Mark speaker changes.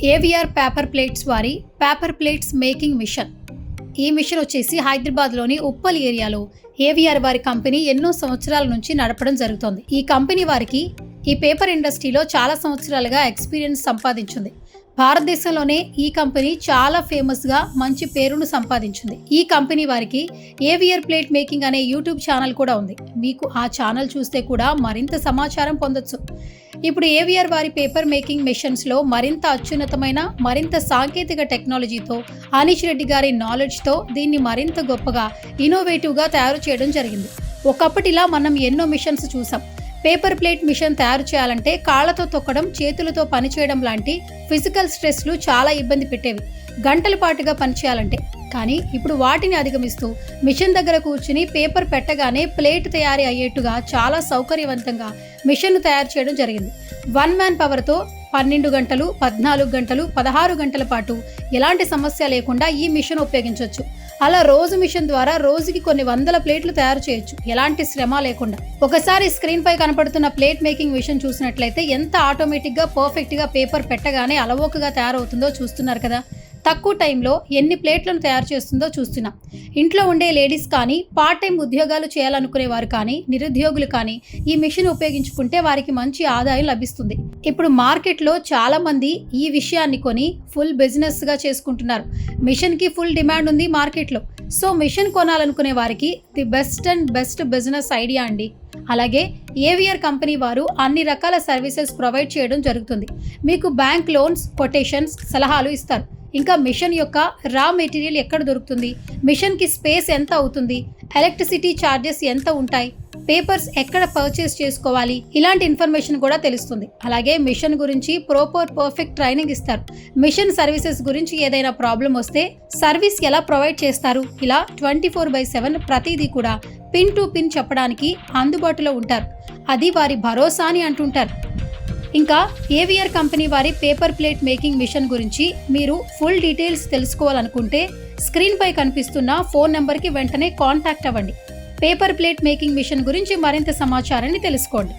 Speaker 1: AVR paper plates వారి paper plates making machine. ఈ machine వచ్చేసి హైదరాబాద్లోని ఉప్పల్ ఏరియాలో ఏవిఆర్ వారి కంపెనీ ఎన్నో సంవత్సరాల నుంచి నడపడం జరుగుతోంది. ఈ కంపెనీ వారికి ఈ పేపర్ ఇండస్ట్రీలో చాలా సంవత్సరాలుగా ఎక్స్పీరియన్స్ సంపాదించింది. భారతదేశంలోనే ఈ కంపెనీ చాలా ఫేమస్గా మంచి పేరును సంపాదించింది. ఈ కంపెనీ వారికి ఏవిఆర్ ప్లేట్ మేకింగ్ అనే యూట్యూబ్ ఛానల్ కూడా ఉంది. మీకు ఆ ఛానల్ చూస్తే కూడా మరింత సమాచారం పొందొచ్చు. ఇప్పుడు ఏవిఆర్ వారి పేపర్ మేకింగ్ మిషన్స్లో మరింత అత్యున్నతమైన మరింత సాంకేతిక టెక్నాలజీతో అనీష్ రెడ్డి గారి నాలెడ్జ్తో దీన్ని మరింత గొప్పగా ఇన్నోవేటివ్గా తయారు చేయడం జరిగింది. ఒకప్పటిలా మనం ఎన్నో మిషన్స్ చూసాం. పేపర్ ప్లేట్ మిషన్ తయారు చేయాలంటే కాళ్లతో తొక్కడం, చేతులతో పనిచేయడం లాంటి ఫిజికల్ స్ట్రెస్లు చాలా ఇబ్బంది పెట్టేవి గంటల పాటుగా పనిచేయాలంటే. కానీ ఇప్పుడు వాటిని అధిగమిస్తూ మిషన్ దగ్గర కూర్చుని పేపర్ పెట్టగానే ప్లేట్ తయారీ అయ్యేట్టుగా చాలా సౌకర్యవంతంగా మిషన్ను తయారు చేయడం జరిగింది. 1 మ్యాన్ పవర్తో 12 గంటలు, 14 గంటలు, 16 గంటల పాటు ఎలాంటి సమస్య లేకుండా ఈ మిషన్ ఉపయోగించవచ్చు. అలా రోజు మిషన్ ద్వారా రోజుకి కొన్ని వందల ప్లేట్లు తయారు చేయొచ్చు, ఎలాంటి శ్రమ లేకుండా. ఒకసారి స్క్రీన్ పై కనపడుతున్న ప్లేట్ మేకింగ్ మిషన్ చూసినట్లయితే ఎంత ఆటోమేటిక్గా పర్ఫెక్ట్గా పేపర్ పెట్టగానే అలవోకగా తయారవుతుందో చూస్తున్నారు కదా. తక్కువ టైంలో ఎన్ని ప్లేట్లను తయారు చేస్తుందో చూస్తున్నాం. ఇంట్లో ఉండే లేడీస్ కానీ, పార్ట్ టైం ఉద్యోగాలు చేయాలనుకునే వారు కానీ, నిరుద్యోగులు కానీ ఈ మిషన్ ఉపయోగించుకుంటే వారికి మంచి ఆదాయం లభిస్తుంది. ఇప్పుడు మార్కెట్లో చాలా మంది ఈ విషయాన్ని కొని ఫుల్ బిజినెస్గా చేసుకుంటున్నారు. మిషన్కి ఫుల్ డిమాండ్ ఉంది మార్కెట్లో. సో మిషన్ కొనాలనుకునే వారికి ది బెస్ట్ బిజినెస్ ఐడియా అండి. అలాగే ఏవిఆర్ కంపెనీ వారు అన్ని రకాల సర్వీసెస్ ప్రొవైడ్ చేయడం జరుగుతుంది. మీకు బ్యాంక్ లోన్స్, కొటేషన్స్, సలహాలు ఇస్తారు. ఇంకా మిషన్ యొక్క రా మెటీరియల్ ఎక్కడ దొరుకుతుంది, మిషన్కి స్పేస్ ఎంత అవుతుంది, ఎలక్ట్రిసిటీ ఛార్జెస్ ఎంత ఉంటాయి, పేపర్స్ ఎక్కడ పర్చేస్ చేసుకోవాలి, ఇలాంటి ఇన్ఫర్మేషన్ కూడా తెలుస్తుంది. అలాగే మిషన్ గురించి పర్ఫెక్ట్ ట్రైనింగ్ ఇస్తారు. మిషన్ సర్వీసెస్ గురించి ఏదైనా ప్రాబ్లం వస్తే సర్వీస్ ఎలా ప్రొవైడ్ చేస్తారు, ఇలా 24/7 ప్రతిదీ కూడా పిన్ టు పిన్ చెప్పడానికి అందుబాటులో ఉంటారు. అది వారి భరోసా అని అంటుంటారు. ఇంకా ఏవిఆర్ కంపెనీ వారి పేపర్ ప్లేట్ మేకింగ్ మిషన్ గురించి మీరు ఫుల్ డీటెయిల్స్ తెలుసుకోవాలనుకుంటే స్క్రీన్ పై కనిపిస్తున్న ఫోన్ నెంబర్కి వెంటనే కాంటాక్ట్ అవ్వండి. పేపర్ ప్లేట్ మేకింగ్ మిషన్ గురించి మరింత సమాచారాన్ని తెలుసుకోండి.